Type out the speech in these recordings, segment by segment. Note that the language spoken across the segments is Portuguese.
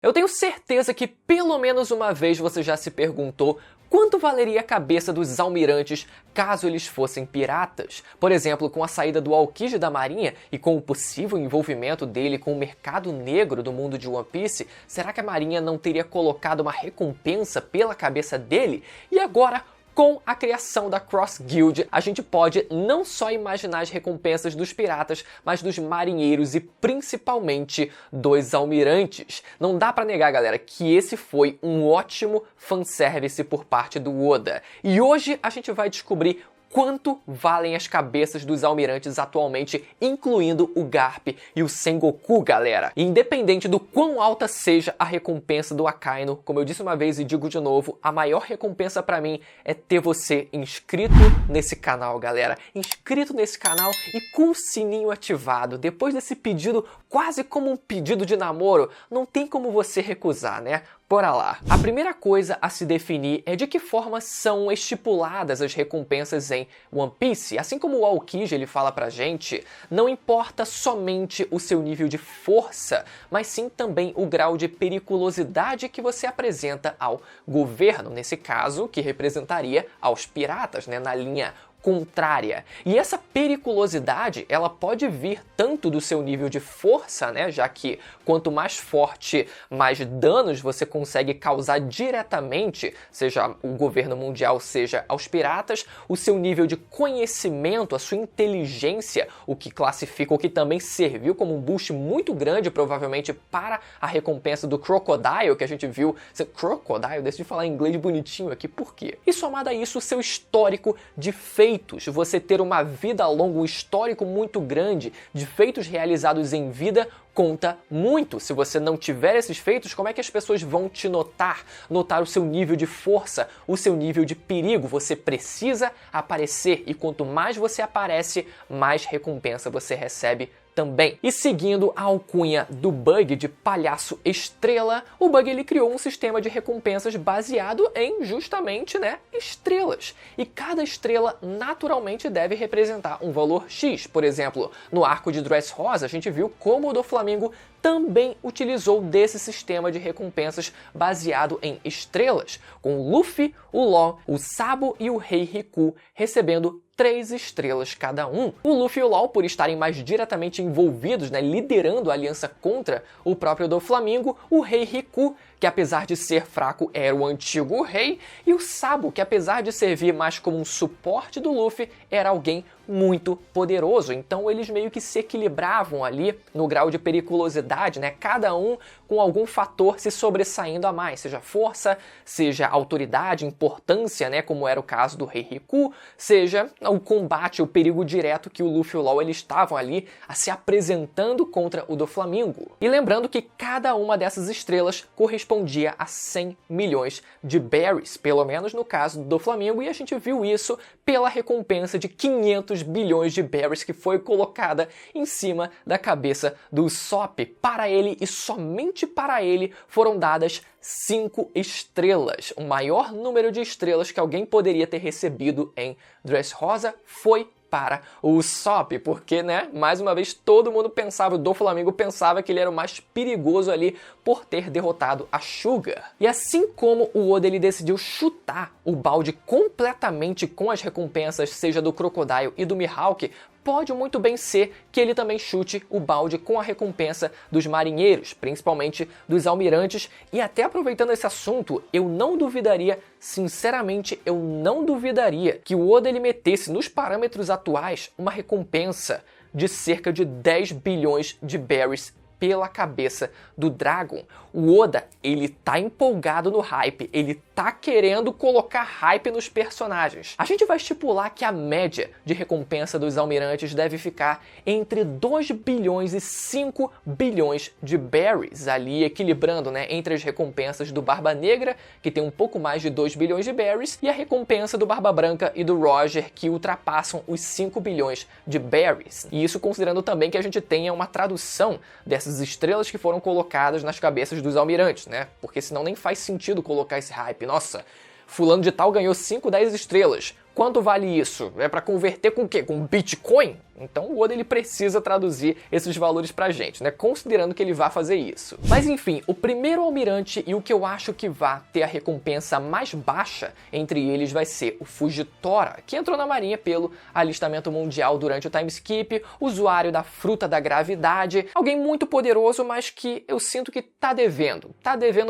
Eu tenho certeza que pelo menos uma vez você já se perguntou quanto valeria a cabeça dos almirantes caso eles fossem piratas. Por exemplo, com a saída do Aokiji da Marinha e com o possível envolvimento dele com o mercado negro do mundo de One Piece, será que a Marinha não teria colocado uma recompensa pela cabeça dele? E agora, com a criação da Cross Guild, a gente pode não só imaginar as recompensas dos piratas, mas dos marinheiros e principalmente dos almirantes. Não dá pra negar, galera, que esse foi um ótimo fanservice por parte do Oda. E hoje a gente vai descobrir quanto valem as cabeças dos almirantes atualmente, incluindo o Garp e o Sengoku, galera. E independente do quão alta seja a recompensa do Akainu, como eu disse uma vez e digo de novo, a maior recompensa pra mim é ter você inscrito nesse canal, galera. Inscrito nesse canal e com o sininho ativado. Depois desse pedido, quase como um pedido de namoro, não tem como você recusar, né? Bora lá. A primeira coisa a se definir é de que forma são estipuladas as recompensas em One Piece. Assim como o Aokiji ele fala pra gente, não importa somente o seu nível de força, mas sim também o grau de periculosidade que você apresenta ao governo, nesse caso, que representaria aos piratas, né, na linha contrária. E essa periculosidade, ela pode vir tanto do seu nível de força, né, já que quanto mais forte, mais danos você consegue causar diretamente, seja o governo mundial, seja aos piratas, o seu nível de conhecimento, a sua inteligência, o que classifica, o que também serviu como um boost muito grande, provavelmente, para a recompensa do Crocodile, que a gente viu. Crocodile? Eu decidi falar em inglês bonitinho aqui, por quê? E somado a isso, o seu histórico de feitos, você ter uma vida longa, um histórico muito grande de feitos realizados em vida, conta muito. Se você não tiver esses feitos, como é que as pessoas vão te notar? Notar o seu nível de força, o seu nível de perigo. Você precisa aparecer e quanto mais você aparece, mais recompensa você recebe também. E seguindo a alcunha do Bug de Palhaço Estrela, o Bug ele criou um sistema de recompensas baseado em justamente, né, estrelas. E cada estrela naturalmente deve representar um valor X. Por exemplo, no arco de Dressrosa, a gente viu como o Doflamingo também utilizou desse sistema de recompensas baseado em estrelas, com o Luffy, o Law, o Sabo e o Rei Riku recebendo 3 estrelas cada um. O Luffy e o Law, por estarem mais diretamente envolvidos, né, liderando a aliança contra o próprio Doflamingo, o Rei Riku, que apesar de ser fraco era o antigo rei, e o Sabo, que apesar de servir mais como um suporte do Luffy, era alguém muito poderoso. Então eles meio que se equilibravam ali no grau de periculosidade, né? Cada um com algum fator se sobressaindo a mais, seja força, seja autoridade, importância, né? Como era o caso do Rei Riku, seja o combate, o perigo direto que o Luffy e o Law eles estavam ali se apresentando contra o Doflamingo. E lembrando que cada uma dessas estrelas correspondia a 100 milhões de berries, pelo menos no caso do Doflamingo, e a gente viu isso pela recompensa de 500 bilhões de berries que foi colocada em cima da cabeça do Usopp. Para ele e somente para ele foram dadas 5 estrelas. O maior número de estrelas que alguém poderia ter recebido em Dressrosa foi para o Usopp, porque, né, mais uma vez todo mundo pensava, o Doflamingo pensava que ele era o mais perigoso ali por ter derrotado a Sugar. E assim como o Oda ele decidiu chutar o balde completamente com as recompensas, seja do Crocodile e do Mihawk, pode muito bem ser que ele também chute o balde com a recompensa dos marinheiros, principalmente dos almirantes. E até aproveitando esse assunto, eu não duvidaria, sinceramente, eu não duvidaria que o Oda ele metesse nos parâmetros atuais uma recompensa de cerca de 10 bilhões de berries pela cabeça do Dragon. O Oda, ele tá empolgado no hype, ele tá querendo colocar hype nos personagens. A gente vai estipular que a média de recompensa dos almirantes deve ficar entre 2 bilhões e 5 bilhões de berries, ali equilibrando, né, entre as recompensas do Barba Negra, que tem um pouco mais de 2 bilhões de berries, e a recompensa do Barba Branca e do Roger, que ultrapassam os 5 bilhões de berries. E isso considerando também que a gente tenha uma tradução dessas estrelas que foram colocadas nas cabeças dos almirantes, né? Porque senão nem faz sentido colocar esse hype. Nossa, fulano de tal ganhou 5, 10 estrelas. quanto vale isso? É para converter com o quê? Com Bitcoin? Então o Oda ele precisa traduzir esses valores pra gente, né? Considerando que ele vai fazer isso. Mas enfim, o primeiro almirante e o que eu acho que vai ter a recompensa mais baixa entre eles vai ser o Fujitora, que entrou na marinha pelo alistamento mundial durante o time skip, usuário da fruta da gravidade, alguém muito poderoso, mas que eu sinto que tá devendo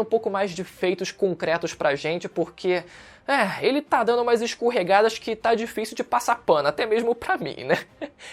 um pouco mais de feitos concretos pra gente, porque ele tá dando umas escorregadas que tá difícil de passar pano, até mesmo pra mim, né?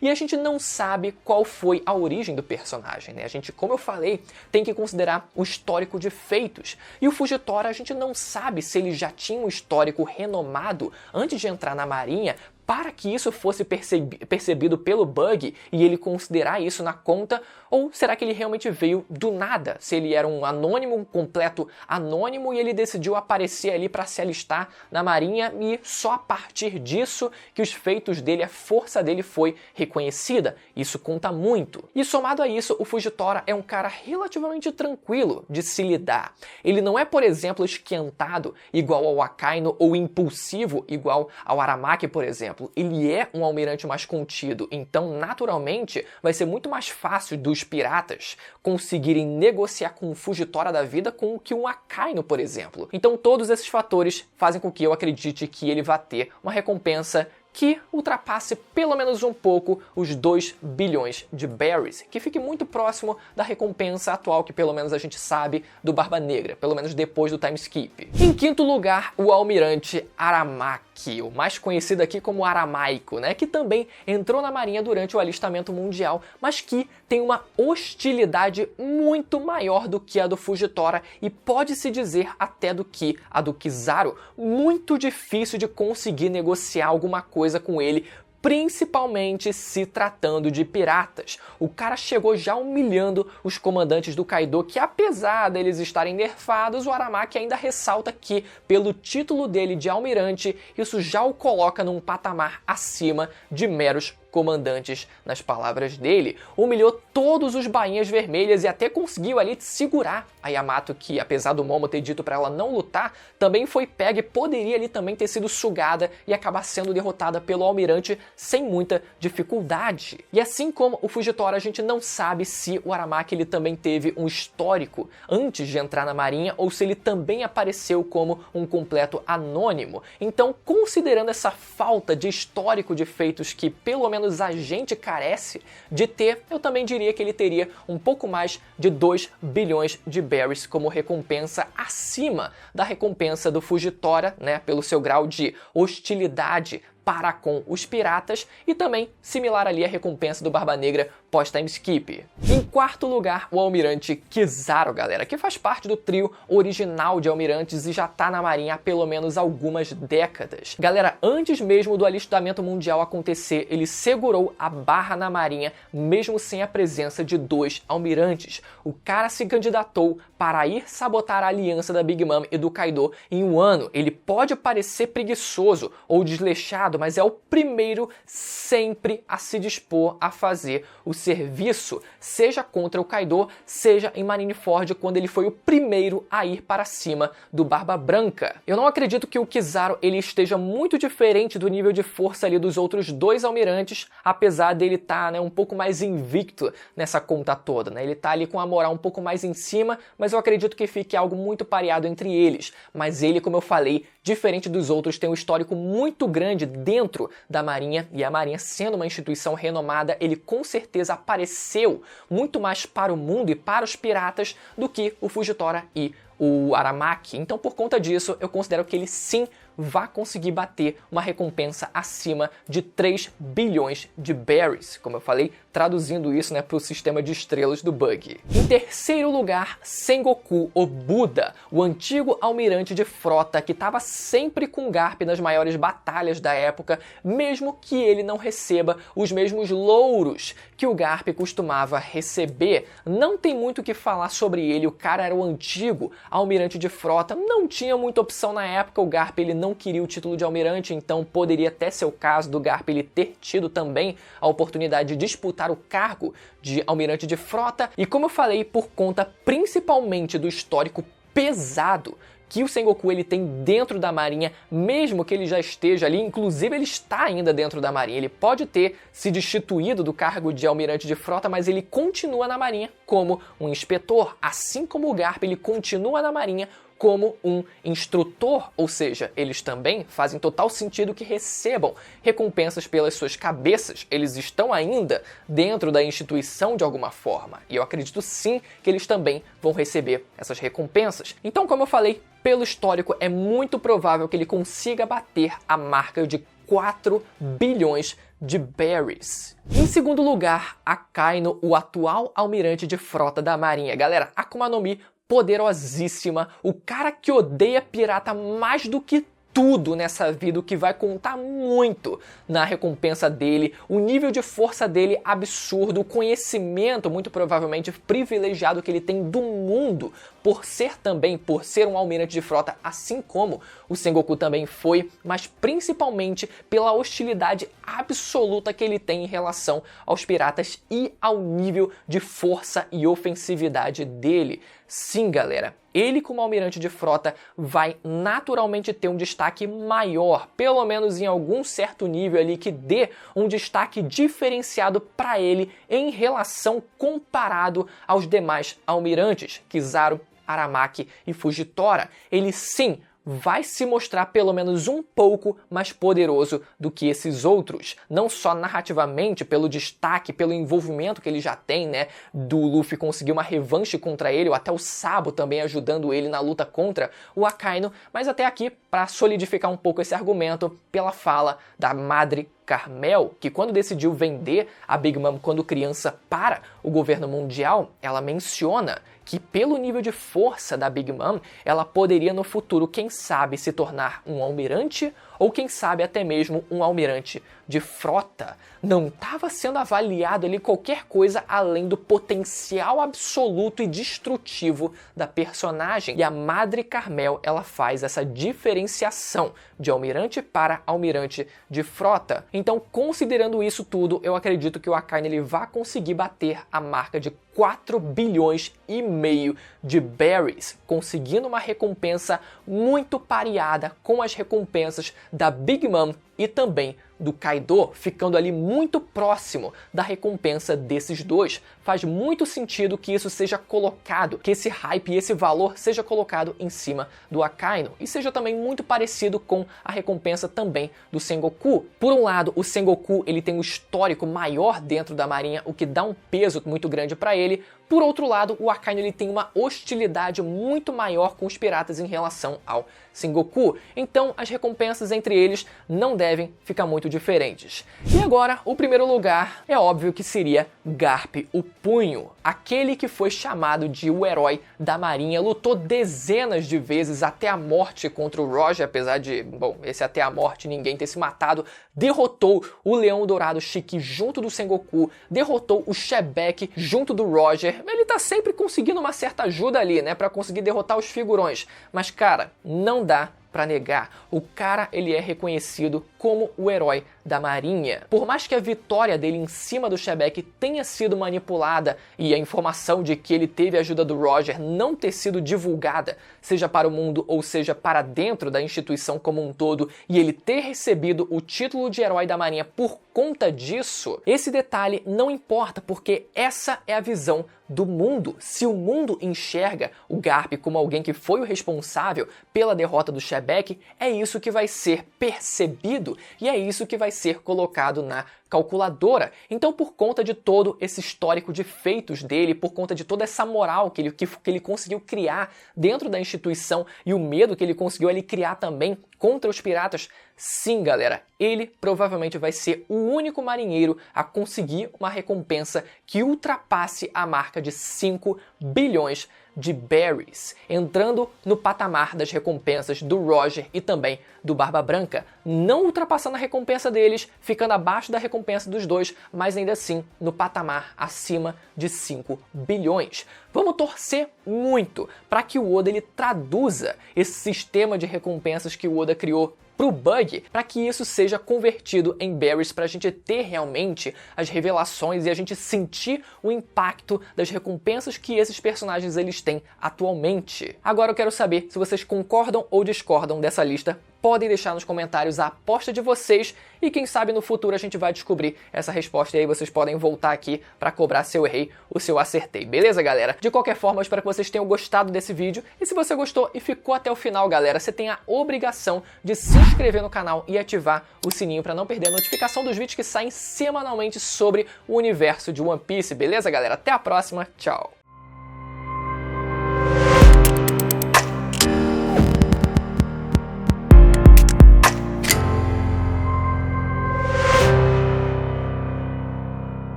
E a gente não sabe qual foi a origem do personagem, né? A gente, como eu falei, tem que considerar o histórico de feitos. E o Fujitora, a gente não sabe se ele já tinha um histórico renomado antes de entrar na marinha, para que isso fosse percebido pelo Bug e ele considerar isso na conta, ou será que ele realmente veio do nada? Se ele era um anônimo, um completo anônimo, e ele decidiu aparecer ali para se alistar na marinha e só a partir disso que os feitos dele, a força dele foi reconhecida. Isso conta muito. E somado a isso, o Fujitora é um cara relativamente tranquilo de se lidar. Ele não é, por exemplo, esquentado igual ao Akainu ou impulsivo igual ao Aramaki, por exemplo. Ele é um almirante mais contido, então naturalmente vai ser muito mais fácil dos piratas conseguirem negociar com o Fujitora da vida com o que um Akainu, por exemplo. Então todos esses fatores fazem com que eu acredite que ele vá ter uma recompensa que ultrapasse pelo menos um pouco os 2 bilhões de berries, que fique muito próximo da recompensa atual que pelo menos a gente sabe do Barba Negra, pelo menos depois do time skip. Em quinto lugar, o almirante Aramaki, o mais conhecido aqui como Aramaico, né, que também entrou na marinha durante o alistamento mundial, mas que tem uma hostilidade muito maior do que a do Fujitora e pode-se dizer até do que a do Kizaru, muito difícil de conseguir negociar alguma coisa com ele, principalmente se tratando de piratas. O cara chegou já humilhando os comandantes do Kaido, que apesar deles estarem nerfados, o Aramaki ainda ressalta que, pelo título dele de almirante, isso já o coloca num patamar acima de meros comandantes, nas palavras dele. Humilhou todos os bainhas vermelhas e até conseguiu ali segurar a Yamato, que apesar do Momo ter dito para ela não lutar, também foi pega e poderia ali também ter sido sugada e acabar sendo derrotada pelo almirante sem muita dificuldade. E assim como o Fujitora, a gente não sabe se o Aramaki ele também teve um histórico antes de entrar na marinha ou se ele também apareceu como um completo anônimo. Então, considerando essa falta de histórico de feitos que pelo menos a gente carece de ter, eu também diria que ele teria um pouco mais de 2 bilhões de berries como recompensa acima da recompensa do Fujitora, né, pelo seu grau de hostilidade para com os piratas e também similar ali à recompensa do Barba Negra pós-time skip. Em quarto lugar, o almirante Kizaru, galera, que faz parte do trio original de almirantes e já tá na marinha há pelo menos algumas décadas. Galera, antes mesmo do alistamento mundial acontecer, ele segurou a barra na marinha mesmo sem a presença de 2 almirantes. O cara se candidatou para ir sabotar a aliança da Big Mom e do Kaido em um ano. Ele pode parecer preguiçoso ou desleixado, mas é o primeiro sempre a se dispor a fazer o serviço, seja contra o Kaido, seja em Marineford, quando ele foi o primeiro a ir para cima do Barba Branca. Eu não acredito que o Kizaru ele esteja muito diferente do nível de força ali dos outros 2 almirantes, apesar dele estar, né, um pouco mais invicto nessa conta toda, né? Ele tá ali com a moral um pouco mais em cima, mas eu acredito que fique algo muito pareado entre eles. Mas ele, como eu falei, diferente dos outros, tem um histórico muito grande dentro da Marinha, e a Marinha sendo uma instituição renomada, ele com certeza apareceu muito mais para o mundo e para os piratas do que o Fujitora e o Aramaki. Então, por conta disso, eu considero que ele sim vai conseguir bater uma recompensa acima de 3 bilhões de berries, como eu falei, traduzindo isso, né, para o sistema de estrelas do Bug. Em terceiro lugar, Sengoku, o Buda, o antigo almirante de frota que estava sempre com Garp nas maiores batalhas da época, mesmo que ele não receba os mesmos louros que o Garp costumava receber. Não tem muito o que falar sobre ele, o cara era o antigo almirante de frota, não tinha muita opção na época, o Garp ele não queria o título de almirante, então poderia até ser o caso do Garp ele ter tido também a oportunidade de disputar o cargo de almirante de frota, e como eu falei, por conta principalmente do histórico pesado que o Sengoku ele tem dentro da Marinha, mesmo que ele já esteja ali, inclusive ele está ainda dentro da Marinha. Ele pode ter se destituído do cargo de almirante de frota, mas ele continua na Marinha como um inspetor, assim como o Garp ele continua na Marinha como um instrutor, ou seja, eles também fazem total sentido que recebam recompensas pelas suas cabeças. Eles estão ainda dentro da instituição de alguma forma, e eu acredito sim que eles também vão receber essas recompensas. Então, como eu falei, pelo histórico é muito provável que ele consiga bater a marca de 4 bilhões de berries. Em segundo lugar, Akainu, o atual almirante de frota da Marinha. Galera, Akuma no Mi poderosíssima, o cara que odeia pirata mais do que tudo nessa vida, o que vai contar muito na recompensa dele, o nível de força dele absurdo, o conhecimento muito provavelmente privilegiado que ele tem do mundo, por ser um almirante de frota, assim como o Sengoku também foi, mas principalmente pela hostilidade absoluta que ele tem em relação aos piratas e ao nível de força e ofensividade dele. Sim, galera, ele como almirante de frota vai naturalmente ter um destaque maior, pelo menos em algum certo nível ali que dê um destaque diferenciado para ele em relação comparado aos demais almirantes, Kizaru, Aramaki e Fujitora. Ele sim vai se mostrar pelo menos um pouco mais poderoso do que esses outros, não só narrativamente, pelo destaque, pelo envolvimento que ele já tem, né, do Luffy conseguir uma revanche contra ele, ou até o Sabo também ajudando ele na luta contra o Akainu, mas até aqui, para solidificar um pouco esse argumento, pela fala da Madre Carmel, que quando decidiu vender a Big Mom quando criança para o governo mundial, ela menciona que pelo nível de força da Big Mom, ela poderia no futuro, quem sabe, se tornar um almirante ou quem sabe até mesmo um almirante de frota. Não estava sendo avaliado ali qualquer coisa além do potencial absoluto e destrutivo da personagem. E a Madre Carmel, ela faz essa diferenciação de almirante para almirante de frota. Então, considerando isso tudo, eu acredito que o Akainu ele vai conseguir bater a marca de 4 bilhões e meio de berries, conseguindo uma recompensa muito pareada com as recompensas da Big Mom e também do Kaido, ficando ali muito próximo da recompensa desses dois. Faz muito sentido que isso seja colocado, que esse hype e esse valor seja colocado em cima do Akainu, e seja também muito parecido com a recompensa também do Sengoku. Por um lado, o Sengoku ele tem um histórico maior dentro da Marinha, o que dá um peso muito grande para ele. Por outro lado, o Akainu ele tem uma hostilidade muito maior com os piratas em relação ao Sengoku, então as recompensas entre eles não devem ficar muito diferentes. E agora, o primeiro lugar é óbvio que seria Garp, o Punho, aquele que foi chamado de o herói da Marinha, lutou dezenas de vezes até a morte contra o Roger, apesar de, bom, esse até a morte ninguém ter se matado, derrotou o Leão Dourado Shiki junto do Sengoku, derrotou o Shebek junto do Roger. Ele tá sempre conseguindo uma certa ajuda ali, né, pra conseguir derrotar os figurões, mas cara, não dá pra negar, o cara ele é reconhecido como o herói da Marinha. Por mais que a vitória dele em cima do Shebek tenha sido manipulada e a informação de que ele teve a ajuda do Roger não ter sido divulgada, seja para o mundo ou seja para dentro da instituição como um todo, e ele ter recebido o título de herói da Marinha por conta disso, esse detalhe não importa, porque essa é a visão do mundo. Se o mundo enxerga o Garp como alguém que foi o responsável pela derrota do Shebek, é isso que vai ser percebido e é isso que vai ser colocado na calculadora. Então, por conta de todo esse histórico de feitos dele, por conta de toda essa moral que ele conseguiu criar dentro da instituição e o medo que ele conseguiu ali criar também contra os piratas, sim, galera, ele provavelmente vai ser o único marinheiro a conseguir uma recompensa que ultrapasse a marca de 5 bilhões de berries, entrando no patamar das recompensas do Roger e também do Barba Branca, não ultrapassando a recompensa deles, ficando abaixo da recompensa recompensa dos dois, mas ainda assim no patamar acima de 5 bilhões. Vamos torcer muito para que o Oda ele traduza esse sistema de recompensas que o Oda criou pro Bug, para que isso seja convertido em berries, para a gente ter realmente as revelações e a gente sentir o impacto das recompensas que esses personagens eles têm atualmente. Agora eu quero saber se vocês concordam ou discordam dessa lista. Podem deixar nos comentários a aposta de vocês e quem sabe no futuro a gente vai descobrir essa resposta e aí vocês podem voltar aqui para cobrar se eu errei ou se eu acertei, beleza, galera? De qualquer forma, eu espero que vocês tenham gostado desse vídeo e se você gostou e ficou até o final, galera, você tem a obrigação de se inscrever no canal e ativar o sininho para não perder a notificação dos vídeos que saem semanalmente sobre o universo de One Piece, beleza, galera? Até a próxima, tchau!